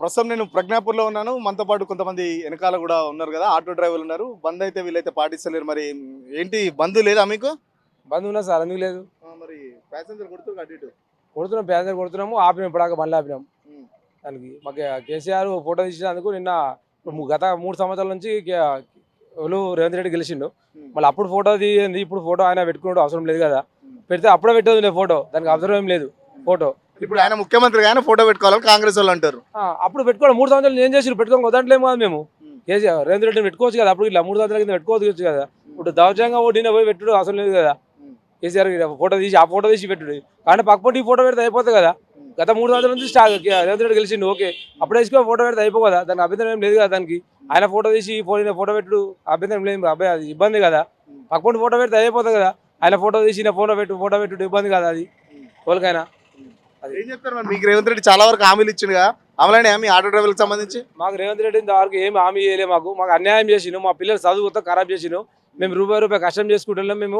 ప్రస్తుతం నేను ప్రజ్ఞాపూర్లో ఉన్నాను. మనతో పాటు కొంతమంది వెనకాల కూడా ఉన్నారు కదా, ఆటో డ్రైవర్లు ఉన్నారు. బంద్ అయితే వీళ్ళైతే పాటిస్తలేరు. మరి ఏంటి బంద్ లేదా మీకు? బంద్ ఉన్నా సార్, ఎందుకు లేదు? మరి ప్యాసింజర్ కొడుతూ అటు ఇటు కొడుతున్నాం, ప్యాసింజర్ కొడుతున్నాము. ఆపినాం, ఇప్పుడు బండ్లు ఆపినాం. ఉమ్, దానికి మాకు కేసీఆర్ ఫోటో తీసినందుకు నిన్న గత 3 సంవత్సరాల నుంచి రేవంత్ రెడ్డి గెలిచిండు. ఉమ్, మళ్ళీ అప్పుడు ఫోటో తీయండి, ఇప్పుడు ఫోటో ఆయన పెట్టుకున్నాడు, అవసరం లేదు కదా. పెడితే అప్పుడే పెట్టదు లేదు ఫోటో, దానికి అవసరం ఏం లేదు ఫోటో. ఇప్పుడు ఆయన ముఖ్యమంత్రి ఆయన ఫోటో పెట్టుకోవాలని కాంగ్రెస్ వాళ్ళు అంటారు. అప్పుడు పెట్టుకోవడం 3 సంవత్సరాలు ఏం చేసి పెట్టుకోవాలి, వదలట్లేము కదా మేము. కేసీఆర్ రేవంత్ రెడ్డిని పెట్టుకోవచ్చు కదా, అప్పుడు ఇలా 3 సంవత్సరాల కింద పెట్టుకోవచ్చు కదా. ఇప్పుడు దౌర్జంగా ఓడిన పోయి పెట్టుడు అవసరం లేదు కదా. కేసీఆర్ ఫోటో తీసి ఆ ఫోటో తీసి పెట్టుడు, కానీ పక్కపొంటి ఈ ఫోటో పెడితే అయిపోతుంది కదా. గత 3 సంవత్సరాల నుంచి రేవంత్ రెడ్డి గెలిచిండు, ఓకే, అప్పుడు వేసుకో ఫోటో పెడితే అయిపో కదా. దానికి అభ్యంతరం ఏం లేదు కదా. దానికి ఆయన ఫోటో తీసి ఫోటో పెట్టుడు అభ్యంతరం లేదు, అబ్బాయి అది ఇబ్బంది కదా. పక్కపొంటి ఫోటో పెడితే అయిపోతుంది కదా. ఆయన ఫోటో తీసి ఫోటో పెట్టుడు ఇబ్బంది కదా అది ఎవరికైనా. ఏం చెప్తారు మరి? మీకు రేవంత్ రెడ్డి చాలా వరకు హామీలు ఇచ్చిండుగా, అమలైన హామీ ఆటో డ్రైవర్లకు సంబంధించి. మాకు రేవంత్ రెడ్డి ఇంతవరకు ఏమి హామీ చేయలే. మాకు అన్యాయం చేసిను, మా పిల్లలు చదువు మొత్తం ఖరాబ్ చేసిను. మేము రూపాయి కష్టం చేసుకుంటున్నాం.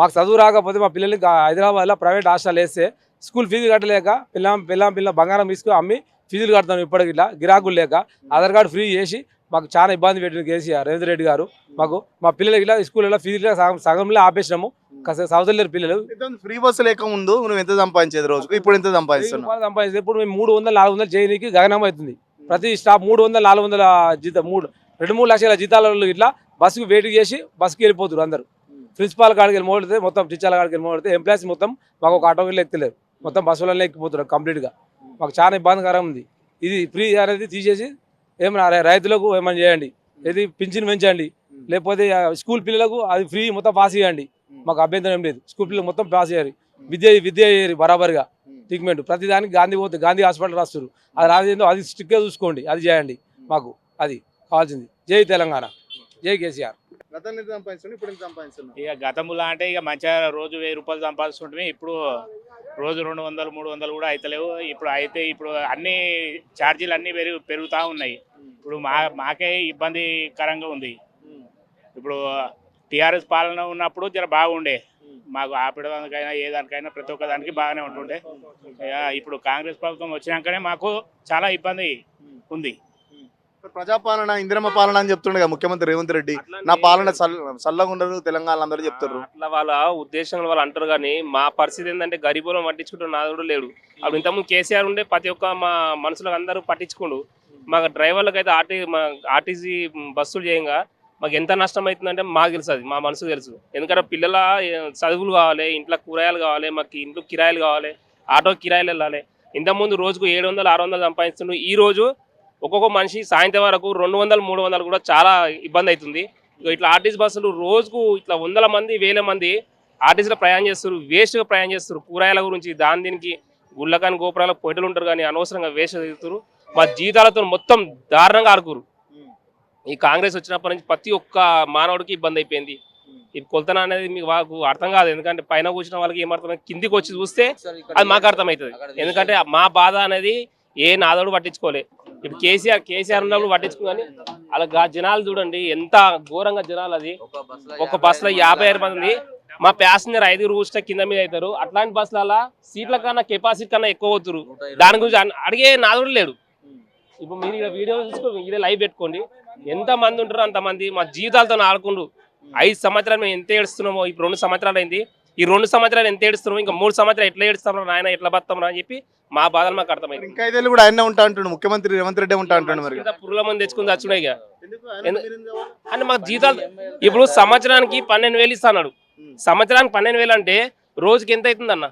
మాకు చదువు రాకపోతే మా పిల్లలకి హైదరాబాద్లో ప్రైవేట్ హాస్టల్ వేస్తే స్కూల్ ఫీజు కట్టలేక పిల్ల బంగారం తీసుకుని అమ్మి ఫీజులు కడతాం. ఇప్పటికి ఇట్లా గిరాకులు లేక ఆధార్ కార్డు ఫ్రీ చేసి మాకు చాలా ఇబ్బంది పెట్టింది కేసీఆర్ రేవంత్ రెడ్డి గారు. మా పిల్లలకి ఇలా స్కూల్లో ఫీజులు సగంలో ఆపేసినాము. చదువులేరు పిల్లలు. ఫ్రీ బస్సు లేక ముందు నువ్వు ఎంత సంపాదించేది రోజుకు, ఇప్పుడు ఎంత సంపాదిస్తున్నావు? సంపాదించేది ఇప్పుడు మేము 300-400 చేయడానికి గగనం అవుతుంది. ప్రతి స్టాప్ 300-400 జీతం, 2-3 లక్షల జీతాలు ఇట్లా బస్సుకు వెయిట్ చేసి బస్సుకి వెళ్ళిపోతారు అందరూ. ప్రిన్సిపాల్ కాడికి వెళ్ళి మోడితే, మొత్తం టీచర్ల కాడికి వెళ్ళి మోడితే ఎంప్లాయీస్ మొత్తం మాకు ఒక ఆటో వెళ్ళి ఎక్కలేరు, మొత్తం బస్సులలో ఎక్కిపోతున్నారు కంప్లీట్గా. మాకు చాలా ఇబ్బందికరం ఉంది. ఇది ఫ్రీ అనేది తీసేసి ఏమన్నా రైతులకు ఏమైనా చేయండి, ఇది పింఛన్ పెంచండి, లేకపోతే స్కూల్ పిల్లలకు అది ఫ్రీ మొత్తం పాస్ చేయండి. మాకు అభ్యంతరం ఏం లేదు. స్కూల్ పిల్లలకు మొత్తం పాస్ చేయాలి. విద్య బరాబర్గా ట్రీట్మెంట్ ప్రతిదానికి గాంధీ హాస్పిటల్ రాస్తారు. అది రాదేందో అది స్ట్రిక్ట్గా చూసుకోండి, అది చేయండి. మాకు అది కావాల్సింది. జై తెలంగాణ, జై కేసీఆర్. ఇక గతంలో అంటే ఇక మంచిగా రోజు 1000 రూపాయలు సంపాదిస్తుంటే ఇప్పుడు రోజు 200-300 కూడా అయితలేవు. ఇప్పుడు అన్ని ఛార్జీలు అన్నీ పెరుగుతూ ఉన్నాయి. ఇప్పుడు మాకే ఇబ్బందికరంగా ఉంది. ఇప్పుడు టీఆర్ఎస్ పాలన ఉన్నప్పుడు జర బాగుండే, మాకు ఆపేదానికైనా ఏదానికైనా ప్రతి ఒక్క దానికి బాగానే ఉంటుండే. ఇప్పుడు కాంగ్రెస్ ప్రభుత్వం వచ్చినాకనే మాకు చాలా ఇబ్బంది ఉంది. ప్రజాపాలన, ఇందిరమ్మ పాలన అని చెప్తుండగా ముఖ్యమంత్రి రేవంత్ రెడ్డి, నా పాలన చల్లగా ఉండదు తెలంగాణ అందరూ చెప్తారు. అట్లా వాళ్ళ ఉద్దేశంలో వాళ్ళు అంటారు. కానీ మా పరిస్థితి ఏంటంటే గరీబులను పట్టించుకుంటూ నాదుడు లేడు. అప్పుడు ఇంతకుముందు కేసీఆర్ ఉండే ప్రతి ఒక్క మా మనుషులకు అందరూ పట్టించుకోండు. మాకు డ్రైవర్లకు అయితే ఆర్టీసీ బస్సులు చేయంగా మాకు ఎంత నష్టం అవుతుందంటే మాకు తెలుసు, అది మా మనసుకు తెలుసు. ఎందుకంటే పిల్లల చదువులు కావాలి, ఇంట్లో కూరగాయలు కావాలి, మాకు ఇంట్లో కిరాయిలు కావాలి, ఆటో కిరాయిలు వెళ్ళాలి. ఇంతకుముందు రోజుకు 700-600 సంపాదిస్తున్నాడు. ఈ రోజు ఒక్కొక్క మనిషి సాయంత్రం వరకు 200-300 కూడా చాలా ఇబ్బంది అవుతుంది. ఇట్లా ఆర్టీసీ బస్సులు రోజుకు ఇట్లా 100 మంది 1000 మంది ఆర్టీసీలో ప్రయాణం చేస్తారు, వేస్ట్గా ప్రయాణం చేస్తారు. కూరగాయల గురించి దీనికి గుళ్ళకాని గోపురాలకు పొయ్యలు ఉంటారు, కానీ అనవసరంగా వేస్ట్ చేస్తారు. మా జీతాలతో మొత్తం దారుణంగా ఆడుకోరు. ఈ కాంగ్రెస్ వచ్చినప్పటి నుంచి ప్రతి ఒక్క మానవుడికి ఇబ్బంది అయిపోయింది. ఈ కొలతన అనేది మీకు అర్థం కాదు. ఎందుకంటే పైన కూర్చున్న వాళ్ళకి ఏమర్థమైంది, కిందికి వచ్చి చూస్తే అది మాకు అర్థమవుతుంది. ఎందుకంటే మా బాధ అనేది ఏ నాదోడు పట్టించుకోలే. ఇప్పుడు కేసీఆర్ ఉన్నప్పుడు పట్టించుకోని అలా జనాలు చూడండి ఎంత ఘోరంగా జనాలు. అది ఒక బస్సులో 56 మంది, మా ప్యాసింజర్ 5 కూర్చుంటే కింద మీద అవుతారు. అట్లాంటి బస్సుల సీట్ల కన్నా కెపాసిటీ కన్నా ఎక్కువ అవుతారు. దాని గురించి అడిగే నాదోడు లేడు. ఇప్పుడు మీరు ఇలా వీడియో చూసుకోండి, ఇదే లైవ్ పెట్టుకోండి, ఎంత మంది ఉంటారో అంతమంది మా జీవితాలతో ఆడుకుంటూ 5 సంవత్సరాలు మేము ఎంత ఏడుస్తున్నామో. ఇప్పుడు 2 సంవత్సరాలు అయింది. ఈ 2 సంవత్సరాలు ఎంత ఏడుస్తున్నామో, ఇంకా 3 సంవత్సరాలు ఎట్లా ఏడుస్తామో, నాయన ఎట్లా బతామో అని చెప్పి మా బాధలు మాకు అర్థమైంది. ఇంకా 5 ఏళ్ళు కూడా ఆయన ఉంటా అంటుండు, ముఖ్యమంత్రి రేవంత్ రెడ్డి ఉంటా అంటుండు. మరి పురుగుల మంది తెచ్చుకుని తెచ్చుడే అంటే మాకు జీతాలు ఇప్పుడు సంవత్సరానికి 12,000 ఇస్తాడు. సంవత్సరానికి 12,000 అంటే రోజుకి ఎంత అవుతుంది అన్న?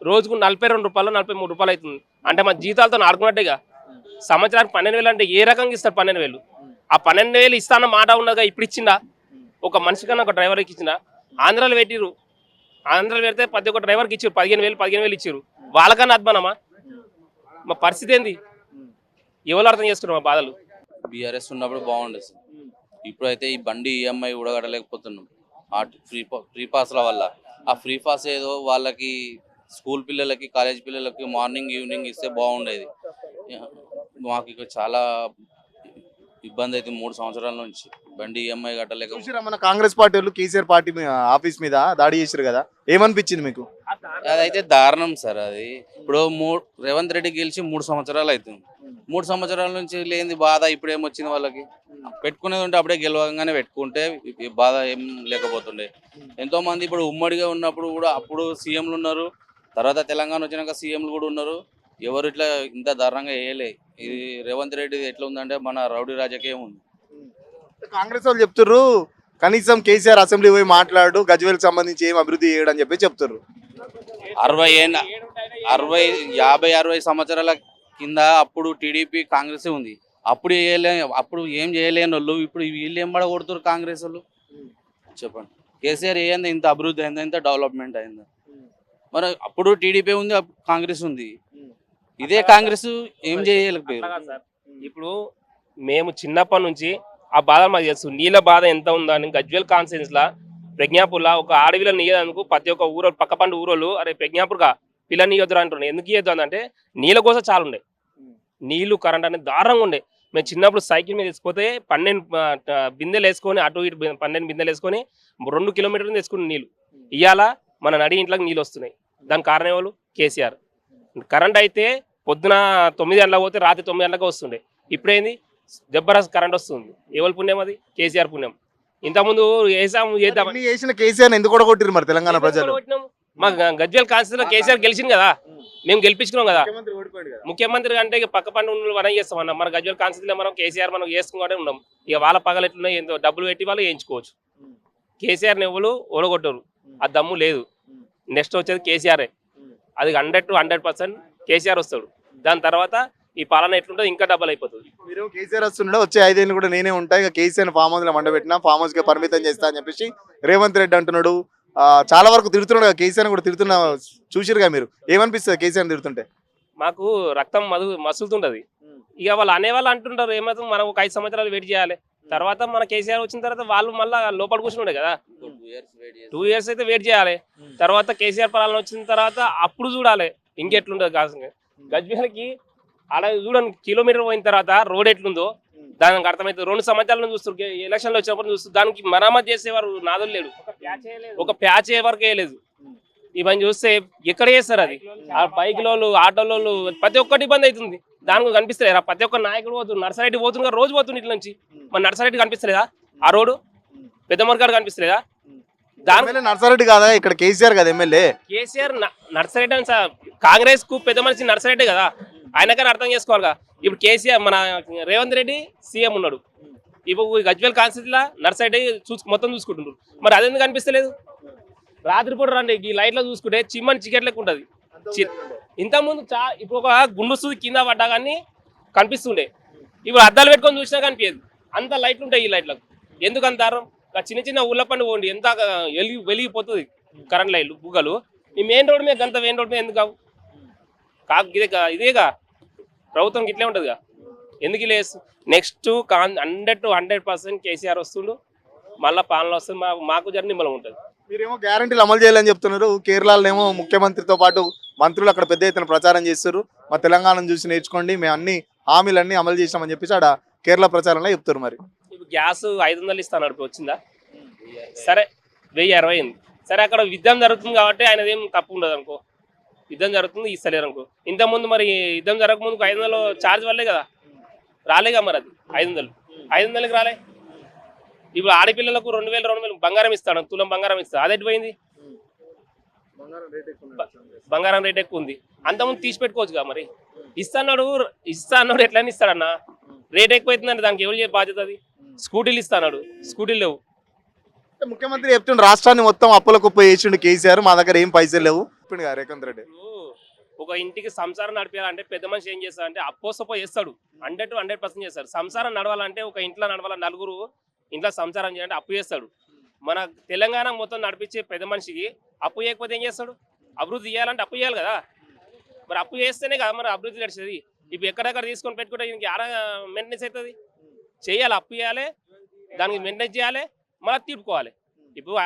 రోజుకు 42 రూపాయలు 43 రూపాయలు అవుతుంది. అంటే మా జీతాలతో ఆడుకున్నట్టేగా. సంవత్సరానికి 12,000 అంటే ఏ రకంగా ఇస్తారు? 12,000 ఆ 12,000 ఇస్తాన మాట ఉన్నదా? ఇప్పుడు ఇచ్చిందా? ఒక మనిషి కన్నా ఒక డ్రైవర్కి ఇచ్చిందా? ఆంధ్రాలో పెట్టిరు, ఆంధ్రాలో పెడితే ప్రతి ఒక్క డ్రైవర్కి ఇచ్చారు 15,000 ఇచ్చారు. వాళ్ళకన్నా అద్మానమా? మా పరిస్థితి ఏంది? ఎవరు అర్థం చేస్తున్నారు మా బాధలు? బీఆర్ఎస్ ఉన్నప్పుడు బాగుండేది. ఇప్పుడైతే ఈ బండి ఈఎంఐ కూడా కట్టలేకపోతున్నాం ఫ్రీ పాస్ల వల్ల. ఆ ఫ్రీ పాస్ ఏదో వాళ్ళకి స్కూల్ పిల్లలకి, కాలేజ్ పిల్లలకి మార్నింగ్ ఈవినింగ్ ఇస్తే బాగుండేది. మాకు ఇక చాలా ఇబ్బంది అయితే 3 సంవత్సరాల నుంచి బండి ఈఎంఐ కట్టలేక. మన కాంగ్రెస్ పార్టీ వాళ్ళు కేసీఆర్ పార్టీ ఆఫీస్ మీద దాడి చేశారు కదా, ఏమనిపించింది మీకు? అదైతే దారుణం సార్. అది ఇప్పుడు రేవంత్ రెడ్డి గెలిచి 3 సంవత్సరాలు అవుతుంది. 3 సంవత్సరాల నుంచి లేని బాధ ఇప్పుడు ఏమొచ్చింది వాళ్ళకి. పెట్టుకునేది ఉంటే అప్పుడే గెలవగానే పెట్టుకుంటే ఈ బాధ ఏం లేకపోతుండే. ఎంతో మంది ఇప్పుడు ఉమ్మడిగా ఉన్నప్పుడు కూడా అప్పుడు సీఎంలు ఉన్నారు, తర్వాత తెలంగాణ వచ్చినాక సీఎంలు కూడా ఉన్నారు. ఎవరు ఇట్లా ఇంత దారుణంగా వేయలే. ఇది రేవంత్ రెడ్డి ఎట్లా ఉందంటే మన రౌడీ రాజకీయం ఉంది. కాంగ్రెస్ వాళ్ళు చెప్తుర్రు కనీసం కేసీఆర్ అసెంబ్లీ పోయి మాట్లాడు గజ్వేల్కి సంబంధించి ఏం అభివృద్ధి చేయడం అని చెప్పి చెప్తుర్రు. 50-60 సంవత్సరాల కింద అప్పుడు టీడీపీ కాంగ్రెస్ ఉంది. అప్పుడు ఏం చేయలేని వాళ్ళు ఇప్పుడు వీళ్ళు ఏం పడగొడుతున్నారు కాంగ్రెస్ వాళ్ళు. చెప్పండి, కేసీఆర్ ఏంది ఇంత అభివృద్ధి అయిందా, ఇంత డెవలప్మెంట్ అయిందా? మరి అప్పుడు టీడీపీ ఉంది, అప్పుడు కాంగ్రెస్ ఉంది. ఇదే కాంగ్రెస్ ఏం చేయలేకపోయారు. అట్లా కాదు సార్. ఇప్పుడు మేము చిన్నప్పటి నుంచి ఆ బాధ మాకు తెలుసు. నీళ్ళ బాధ ఎంత ఉందని గజ్వేల్ కాన్ఫరెన్స్ లా ప్రజ్ఞాపూర్లా ఒక ఆడవిల నీయడానికి ప్రతి ఒక్క ఊరు పక్క పండు ఊరోళ్ళు అరే ప్రజ్ఞాపూర్గా పిల్ల నీయొద్దురా అంటున్నాయి. ఎందుకు ఇయ్యొద్దు అని అంటే నీళ్ళ కోసం చాలా ఉండే, నీళ్లు కరెంట్ అనేది దారుణంగా ఉండే. మేము చిన్నప్పుడు సైకిల్ మీద తీసుకుపోతే 12 బిందెలు వేసుకొని అటు ఇటు 12 బిందెలు వేసుకొని 2 కిలోమీటర్లు తెచ్చుకుని నీళ్ళు. ఇవాళ మన నడి ఇంట్లోకి నీళ్ళు వస్తున్నాయి. దానికి కారణం ఎవరు? కేసీఆర్. కరెంట్ అయితే పొద్దున 9 గంటలకు పోతే రాత్రి 9 గంటలకు వస్తుండే. ఇప్పుడేంది జబర్దస్త్ కరెంట్ వస్తుంది. ఎవరి పుణ్యం అది? కేసీఆర్ పుణ్యం. ఇంతకుముందు వేసాము చేద్దాం ఇన్ని చేసిన కేసీఆర్ ఎందుకు కూడా కొట్టిరు మరి తెలంగాణ ప్రజలు? మా గజ్వేల్ కాన్స్టిట్యూన్సీలో కేసీఆర్ గెలిచింది కదా, మేము గెలిపించుకున్నాం కదా. ముఖ్యమంత్రి అంటే ఇక పక్క పండు మనం చేస్తాం అన్న. మన గజ్వేల్ కాన్స్టిట్యూన్సీలో మనం కేసీఆర్ మనం చేసుకుంటే ఉన్నాం. ఇక వాళ్ళ పగలు ఎట్లున్నాయి, ఎంతో డబ్బులు పెట్టి వాళ్ళు వేయించుకోవచ్చు. కేసీఆర్ని ఎవరు ఓడగొట్టరు, ఆ దమ్ము లేదు. నెక్స్ట్ వచ్చేది కేసీఆరే. అది 100 to 100% కేసీఆర్ వస్తాడు. దాని తర్వాత ఈ పాలన ఎట్లుంటుంది ఇంకా డబల్ అయిపోతుంది. మీరు కేసీఆర్ వస్తుండే వచ్చే 5 ఏళ్ళు కూడా నేనే ఉంటాయి, ఇక కేసీఆర్ ఫామ్ హౌస్ లో మండబెట్టినా ఫామ్ హౌస్ కి పరిమితం చేస్తా అని చెప్పేసి రేవంత్ రెడ్డి అంటున్నాడు. చాలా వరకు తిడుతున్నాడు, కేసీఆర్ కూడా తిడుతున్నా చూసిరుగా మీరు. ఏమనిపిస్తుంది కేసీఆర్ తిడుతుంటే? మాకు రక్తం మసులుతుంటది. ఇక వాళ్ళు అనేవాళ్ళు అంటుంటారు ఏమైతే మనం ఒక 5 సంవత్సరాలు వెయిట్ చేయాలి. తర్వాత మన కేసీఆర్ వచ్చిన తర్వాత వాళ్ళు మళ్ళీ లోపల కూర్చుండే కదా. 2 years అయితే వెయిట్ చేయాలి. తర్వాత కేసీఆర్ పాలన వచ్చిన తర్వాత అప్పుడు చూడాలి ఇంకెట్లుంటుంది. కాకుండా గజ్వేల్కి అలా చూడండి, కిలోమీటర్ పోయిన తర్వాత రోడ్ ఎట్లుందో దానికి అర్థమవుతుంది. 2 సంవత్సరాలను చూస్తారు, ఎలక్షన్లు వచ్చినప్పుడు చూస్తారు. దానికి మరామతు చేసేవారు నాదులు లేడు, ఒక ప్యాచ్ వరకు వేయలేదు. ఇవన్నీ చూస్తే ఎక్కడ చేస్తారు అది? ఆ బైక్లోళ్ళు ఆటోలోళ్ళు ప్రతి ఒక్కటి ఇబ్బంది అవుతుంది. దానికి కనిపిస్తలేదా? ప్రతి ఒక్క నాయకుడు పోతుంది, నర్సరెడ్డి పోతుంది, రోజు పోతుంది ఇట్ల నుంచి. మన నర్సరెడ్డి కనిపిస్తలేదా? ఆ రోడ్డు పెద్ద మరకాడు కనిపిస్తలేదా? దాని నర్సారెడ్డి కాదా ఇక్కడ కేసీఆర్ కదా ఎమ్మెల్యే? కేసీఆర్ నర్సరెడ్డి అని కాంగ్రెస్ కు పెద్ద మనిషి నర్సరెడ్డి కదా, ఆయనకైనా అర్థం చేసుకోవాలిగా. ఇప్పుడు కేసీఆర్ మన రేవంత్ రెడ్డి సీఎం ఉన్నాడు. ఇప్పుడు గజ్వేల్ కాన్స్టిట్యూన్సీలో నర్సరెడ్డి మొత్తం చూసుకుంటున్నారు. మరి అదెందుకు కనిపిస్తలేదు? రాత్రిపూట రండి ఈ లైట్లో చూసుకుంటే చిమ్మని చికెట్ లెక్క ఉంటుంది. ఇంతకుముందు ఇప్పుడు ఒక గుండు కింద పడ్డా కానీ కనిపిస్తుండే, ఇప్పుడు అద్దాలు పెట్టుకొని చూసినా కనిపించదు. అంత లైట్లు ఉంటాయి ఈ లైట్లకు. ఎందుకు అంటారు? చిన్న చిన్న ఊళ్ళ పండు పోండి ఎంత వెలిగిపోతుంది కరెంట్ లైట్లు బుగ్గలు. ఈ మెయిన్ రోడ్ మీద గంత మెయిన్ రోడ్ మీద ఎందుకు ఇదేగా ప్రభుత్వం ఇట్లే ఉంటుందిగా. ఎందుకు ఇలా నెక్స్ట్ 100 to 100% కేసీఆర్ వస్తుండు, మళ్ళీ పాలన వస్తుంది. మాకు జర నిమ్మలం ఉంటుంది. మీరేమో గ్యారంటీలు అమలు చేయాలని చెప్తున్నారు. కేరళలో ఏమో ముఖ్యమంత్రితో పాటు మంత్రులు అక్కడ పెద్ద ఎత్తున ప్రచారం చేస్తారు. మా తెలంగాణను చూసి నేర్చుకోండి, మేము అన్ని హామీలన్నీ అమలు చేసామని చెప్పేసి ఆడ కేరళ ప్రచారంలో చెప్తారు. మరి ఇప్పుడు గ్యాస్ 500 ఇస్తాను వచ్చిందా? సరే 1060 అయింది. సరే అక్కడ యుద్ధం జరుగుతుంది కాబట్టి ఆయనది ఏం తప్పు ఉండదు అనుకో. యుద్ధం జరుగుతుంది ఇస్తలేరు అనుకో. ఇంతకుముందు మరి యుద్ధం జరగకముందుకు 500 ఛార్జ్ వల్లే కదా రాలేగా. మరి అది 500కి రాలే. ఇప్పుడు ఆడపిల్లలకు 2000 బంగారం ఇస్తాడు, తులం బంగారం ఇస్తాడు. అది ఎటుపోయింది? బంగారం రేట్ ఎక్కువ ఉంది. అంతకుముందు తీసి పెట్టుకోవచ్చుగా. మరి ఇస్తాడు ఎట్లయినా ఇస్తాడన్న. రేట్ ఎక్కువ అవుతుందంటే దానికి ఎవరు బాధ్యత? అది స్కూటీలు ఇస్తాడు, స్కూటీలు లేవు. ముఖ్యమంత్రి చెప్తుండే రాష్ట్రాన్ని మొత్తం అప్పుల కుప్ప చేసిండు కేసీఆర్, మా దగ్గర ఏం పైసలు లేవు రేవంత్ రెడ్డి. ఒక ఇంటికి సంసారం నడిపేయాలంటే పెద్ద మనిషి ఏం చేస్తాడంటే అప్పో చేస్తాడు. 100 to 100% చేస్తాడు. సంసారం నడవాలంటే ఒక ఇంట్లో నడవాల, నలుగురు ఇంట్లో సంసారం చేయాలంటే అప్పు చేస్తాడు. మన తెలంగాణ మొత్తం నడిపించే పెద్ద మనిషికి అప్పు చేయకపోతే ఏం చేస్తాడు? అభివృద్ధి చేయాలంటే అప్పు చేయాలి కదా. మరి అప్పు చేస్తేనే కదా మరి అభివృద్ధి నడిచేది. ఇప్పుడు ఎక్కడెక్కడ తీసుకొని పెట్టుకుంటే ఇంక ఆడ మెయింటెనెన్స్ అవుతుంది. చేయాలి, అప్పు చేయాలి, దానికి మెయింటెనెన్స్ చేయాలి, మళ్ళీ తీర్పుకోవాలి. ఇప్పుడు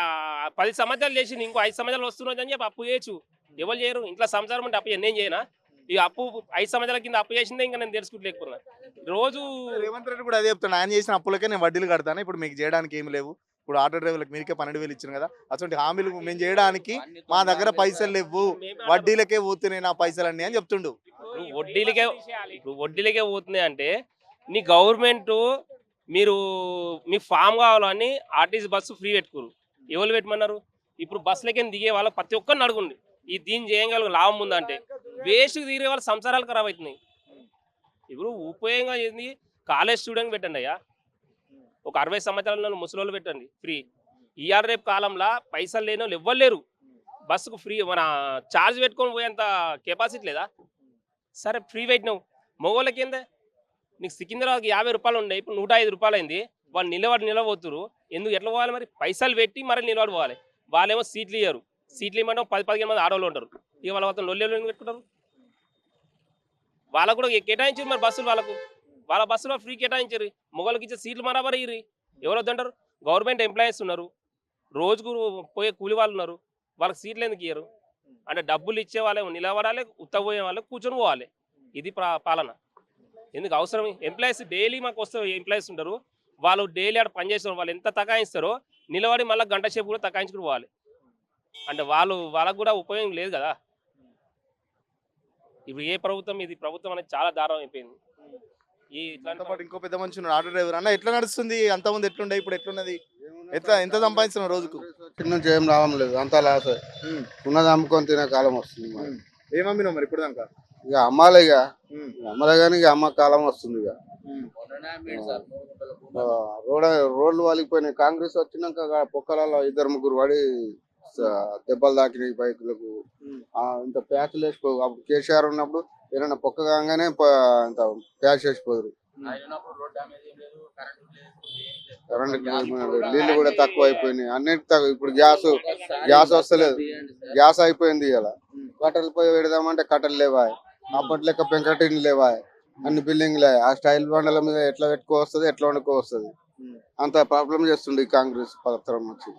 10 సంవత్సరాలు చేసి ఇంకో 5 సంవత్సరాలు వస్తున్నది అని చెప్పి అప్పు చేయొచ్చు. ఎవరు చేయరు. ఇంట్లో సంసారం అంటే అప్పు నేను చేయనా? ఈ అప్పు 5 సంవత్సరాల కింద అప్పు చేసిందే ఇంకా నేను తెలుసుకుంటలేకపోతున్నా. రోజు రేవంత్ రెడ్డి కూడా అదే చెప్తాను, ఆయన చేసిన అప్పులకే నేను వడ్డీలు కడతాను, ఇప్పుడు మీకు చేయడానికి ఏమి లేవు, ఇప్పుడు ఆటో డ్రైవర్లకు మీరికే 12,000 ఇచ్చిన కదా, అటువంటి హామీలు మేము చేయడానికి మా దగ్గర పైసలు లేవు, వడ్డీలకే పోతున్నాయి నా పైసలన్నీ అని చెప్తుండు. ఇప్పుడు వడ్డీలకే పోతున్నాయి అంటే నీ గవర్నమెంట్ మీరు మీ ఫామ్ కావాలని ఆర్టీసీ బస్సు ఫ్రీ పెట్టుకోరు. ఎవరు పెట్టమన్నారు? ఇప్పుడు బస్సులకి దిగే వాళ్ళ ప్రతి ఒక్కరిని అడుగుండి ఈ దీన్ని చేయగల లాభం ఉందంటే వేస్ట్కి తిరిగే వాళ్ళ సంసారాలు ఖరాబ్ అవుతున్నాయి. ఇప్పుడు ఉపయోగంగా ఏంది, కాలేజ్ స్టూడెంట్ పెట్టండి అయ్యా, ఒక 60 సంవత్సరాల ముసలోళ్ళు పెట్టండి ఫ్రీ. ఇవాళ రేపు కాలంలో పైసలు లేని వాళ్ళు ఎవ్వరు లేరు, బస్సుకు ఫ్రీ మన ఛార్జ్ పెట్టుకొని పోయేంత కెపాసిటీ లేదా? సరే ఫ్రీ పెట్టినావు, మగవాళ్ళకి ఏందే? నీకు సికింద్రాబాద్కి 50 రూపాయలు ఉండే, ఇప్పుడు 105 రూపాయలు అయింది. వాళ్ళు నిలబోతురు ఎందుకు? ఎట్లా పోవాలి మరి? పైసలు పెట్టి మరి నిలబడి పోవాలి. వాళ్ళేమో సీట్లు ఇయ్యరు, సీట్లు ఇవ్వమంటే 10-15 మంది ఆడవాళ్ళు ఉంటారు. ఇక వాళ్ళ మొత్తం లొల్లి పెట్టుకుంటారు. వాళ్ళకు కూడా కేటాయించారు మరి బస్సులు, వాళ్ళ బస్సులో ఫ్రీ కేటాయించారు. మొగోళ్ళకి ఇచ్చే సీట్లు బరాబర్ ఇయ్యి. ఎవరు వద్దంటారు? గవర్నమెంట్ ఎంప్లాయీస్ ఉన్నారు, రోజుకు పోయే కూలి వాళ్ళు ఉన్నారు, వాళ్ళకి సీట్లు ఎందుకు ఇయ్యరు? అంటే డబ్బులు ఇచ్చే వాళ్ళే నిలబడాలి, ఉత్తపోయే వాళ్ళకి కూర్చొని పోవాలి. ఇది పాలన. ఎందుకు అవసరం? ఎంప్లాయీస్ డైలీ మాకు వస్తే ఎంప్లాయీస్ ఉంటారు, వాళ్ళు డైలీ ఆడ పనిచేస్తారు, వాళ్ళు ఎంత తకాయిస్తారో నిలబడి మళ్ళీ గంట సేపు కూడా తకాయించుకుని పోవాలి. అంటే వాళ్ళకు కూడా ఉపయోగం లేదు కదా. ఇప్పుడు ఏ ప్రభుత్వం, ఇది ప్రభుత్వం అనేది చాలా దారుణం అయిపోయింది. దాంతో పాటు ఇంకో పెద్ద మనిషి ఉన్నాడు, ఆటో డ్రైవర్ అన్న. ఎట్లా నడుస్తుంది? అంతకుముందు ఎట్లుండే, ఇప్పుడు ఎట్లున్నది? ఎంత సంపాదిస్తున్నావు రోజుకు? చిన్న ఏం లాభం లేదు, అంతా లాస్. ఉన్నది అమ్ముకొని తినే కాలం వస్తుంది. ఏమమ్మినావు మరి ఇప్పుడు దాకా? ఇక అమ్మాలి, అమ్మలే కానీ ఇక అమ్మ కాలం వస్తుంది. ఇక రోడ్లు వాలిపోయినాయి. కాంగ్రెస్ వచ్చినాక పొక్కలలో 2-3 పడి దెబ్బలు తాకినాయి బైకులకు. ఇంత ప్యాచ్లు వేసుకో. అప్పుడు కేసీఆర్ ఉన్నప్పుడు ఏదైనా పొక్క కాగానే ఇంత ప్యాచ్ వేసిపోదురు. కరెంట్ నీళ్లు కూడా తక్కువ అయిపోయినాయి, అన్నిటి తక్కువ. ఇప్పుడు గ్యాస్ వస్తలేదు, గ్యాస్ అయిపోయింది. ఇలా కట్టెలు పోయి పెడదామంటే కట్టెలు లేవా, అప్పటి లెక్క పెంకటిన్లు లేవా, అన్ని బిల్డింగ్లే. ఆ స్టైల్ బండల మీద ఎట్లా పెట్టుకో వస్తుంది, ఎట్లా వండుకో వస్తుంది. అంత ప్రాబ్లం చేస్తుంది కాంగ్రెస్ పత్రం వచ్చి.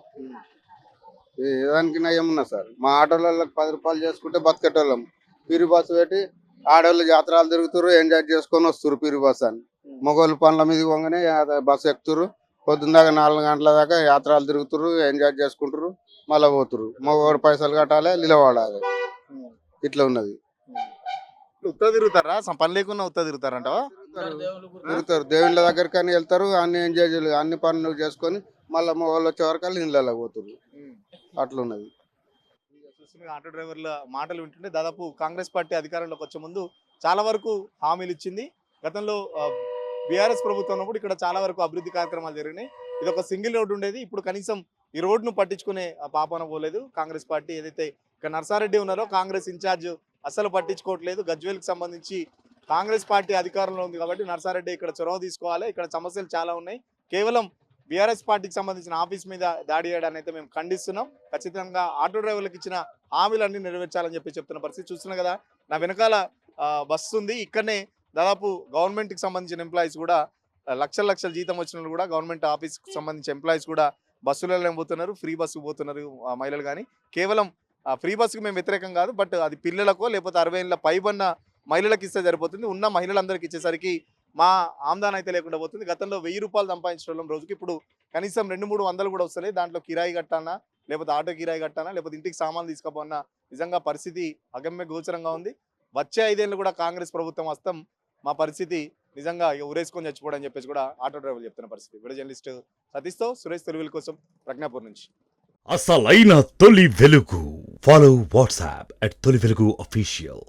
ఏదానికి ఏమున్నా సార్, మా ఆటోళ్ళకి 10 రూపాయలు చేసుకుంటే బతికేటోళ్ళం. పీరు బస్సు పెట్టి ఆడవాళ్ళు జాతరాలు తిరుగుతారు, ఎంజాయ్ చేసుకొని వస్తారు పీరు బస్సు అని. మగవాళ్ళు పనుల మీద పోగానే బస్సు ఎక్కుతారు, పొద్దున్నదాకా 4 గంటల దాకా యాత్రలు తిరుగుతారు, ఎంజాయ్ చేసుకుంటారు, మళ్ళీ పోతురు. మగవాడు పైసలు కట్టాలి, నిలబడాలి. ఇట్లా ఉన్నది. ఉత్త తిరుగుతారా? పని లేకుండా ఉత్త తిరుగుతారంట? తిరుగుతారు, దేవుళ్ళ దగ్గరికి అని వెళ్తారు, అన్ని ఎంజాయ్ చేయలేదు, అన్ని పనులు చేసుకొని మళ్ళీ మగవాళ్ళు వచ్చే వరకు ఇళ్ళలో పోతురు. అట్లున్నది. ఆటో డ్రైవర్ల మాటలు వింటుంటే దాదాపు కాంగ్రెస్ పార్టీ అధికారంలోకి వచ్చే ముందు చాలా వరకు హామీలు ఇచ్చింది. గతంలో బీఆర్ఎస్ ప్రభుత్వం ఉన్నప్పుడు ఇక్కడ చాలా వరకు అభివృద్ధి కార్యక్రమాలు జరిగినాయి. ఇది ఒక సింగిల్ రోడ్డు ఉండేది, ఇప్పుడు కనీసం ఈ రోడ్డును పట్టించుకునే పాపన పోలేదు కాంగ్రెస్ పార్టీ. ఏదైతే ఇక్కడ నర్సారెడ్డి ఉన్నారో కాంగ్రెస్ ఇన్ఛార్జ్ అస్సలు పట్టించుకోవట్లేదు. గజ్వేల్కి సంబంధించి కాంగ్రెస్ పార్టీ అధికారంలో ఉంది కాబట్టి నర్సారెడ్డి ఇక్కడ చొరవ తీసుకోవాలి, ఇక్కడ సమస్యలు చాలా ఉన్నాయి. కేవలం బీఆర్ఎస్ పార్టీకి సంబంధించిన ఆఫీస్ మీద దాడి చేయడాన్ని అయితే మేము ఖండిస్తున్నాం. ఖచ్చితంగా ఆటో డ్రైవర్లకు ఇచ్చిన హామీలన్నీ నెరవేర్చాలని చెప్తున్న పరిస్థితి చూస్తున్నాం కదా. నా వెనకాల బస్సు ఉంది, ఇక్కడనే దాదాపు గవర్నమెంట్కి సంబంధించిన ఎంప్లాయీస్ కూడా లక్షల జీతం వచ్చిన వాళ్ళు కూడా గవర్నమెంట్ ఆఫీస్కి సంబంధించిన ఎంప్లాయీస్ కూడా బస్సులలో పోతున్నారు, ఫ్రీ బస్సుకు పోతున్నారు మహిళలు. కానీ కేవలం ఫ్రీ బస్సుకు మేము వ్యతిరేకం కాదు, బట్ అది పిల్లలకో లేకపోతే 60 ఏళ్ళ పైబన్న మహిళలకు ఇస్తే సరిపోతుంది. ఉన్న మహిళలందరికీ ఇచ్చేసరికి మా ఆమ్దాన్ అయితే లేకుండా పోతుంది. గతంలో 1000 రూపాయలు సంపాదించడం రోజుకి ఇప్పుడు కనీసం 200-300 కూడా వస్తలేదు. దాంట్లో కిరాయి కట్టానా, లేకపోతే ఆటో కిరాయి కట్టానా, లేకపోతే ఇంటికి సామాన్లు తీసుకుపోన్నా, నిజంగా పరిస్థితి అగమ్య గోచరంగా ఉంది. వచ్చే 5 ఏళ్ళు కూడా కాంగ్రెస్ ప్రభుత్వం వస్తాం, మా పరిస్థితి నిజంగా ఉరేసుకొని చచ్చిపోవడం అని చెప్పేసి కూడా ఆటో డ్రైవర్లు చెప్తున్న పరిస్థితి. వీడియో జర్నలిస్ట్ సతీష్తో సురేష్ తెలుగుల కోసం, ప్రజ్ఞాపూర్ నుంచి. అసలైన తొలి వెలుగు. ఫాలో వాట్సాప్ @తొలి వెలుగు official.